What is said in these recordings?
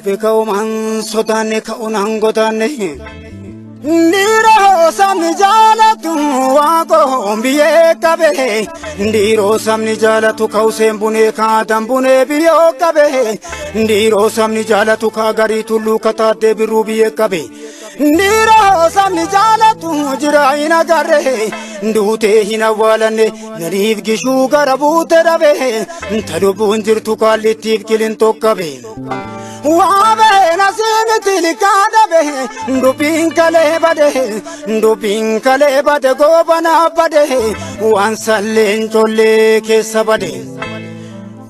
Beka uman sodane ka unangotane Ndiro samni jalatu wako biye kabe Ndiro samni jalatu ka usembune ka dambune biyo kabe Ndiro samni jalatu ka gari tullu kata debiru biye kabe Ndiro samni jalatu jira ina garre Ndute hina walane narif gishu garabute rabe Tadubun jirtu kalitif kilin tokkabe Wabe nasimi tilikada be Ndupin kale bade gobana bade Wansalen jolle kesa bade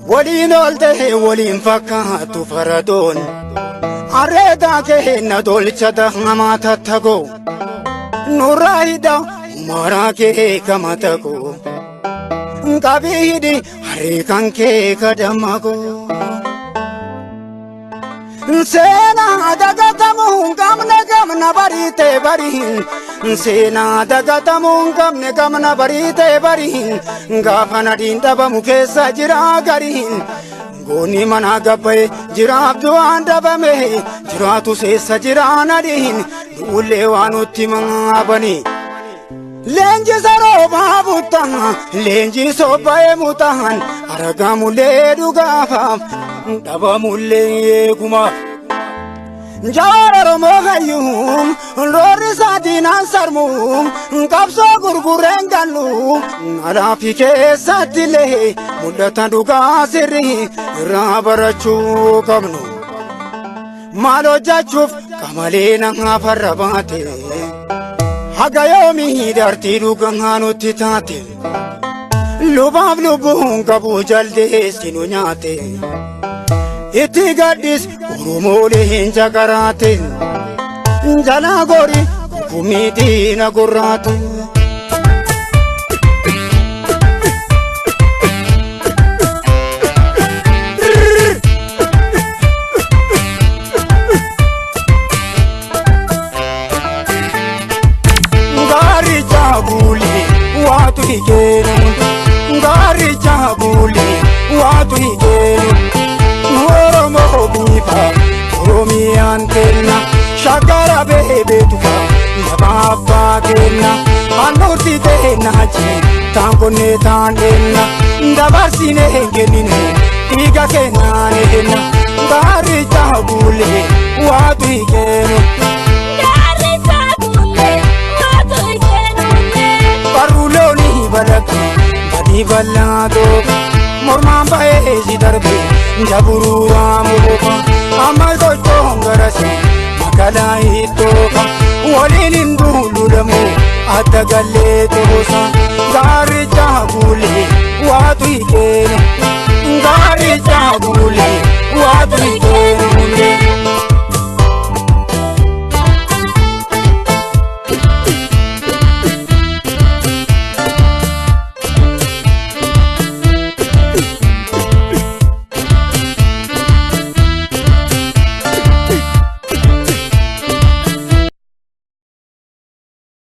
Walin olte walin fakatu faradon Areda ke na dolchada amata tago Nurahida umara ke kamatago Kabihidi harikan ke kadamago Sena dagatamu gamna barite barihin Sena dagatamu gamna barite barihin Gafana dinda bamukesa jira garihin Goni mana gabe jira abduan dabame Jira tu sesa jira nadihin Dule wanuti mangabani Lenji saro babutan Lenji sobae mutan Aragamule dugafa Dabamule kuma Jararo mohayum Lori sadina sarmum Kapso gurgurengalu Alafike satile Mudatan duga sirri Rabarachu kabnu Malo jachuf Kamalena ngafarabate Hagayomi darti duganganu titate Lubab lubung kabu jalde sinu nyate Iti gadis urumole hinja karate Jala gori kumiti na gurate Gari jabuli watu higenu Gari jabuli watu higenu Oromi antena shakara bebe tuka Yababa kena Anurti tena chi Tango ne tanena Ndabarsi ne genine Iga kena nena Gari jabule Watu higenu Gari jabule Watu higenu Paruloni balaki Badi balado Morman bae zidarbe Jaburu ramuka Amal ko chongarasi Makala itoka Walinin dululamu Atagalle tosa Gari jabule Watu higenu Gari jabule Watu higenu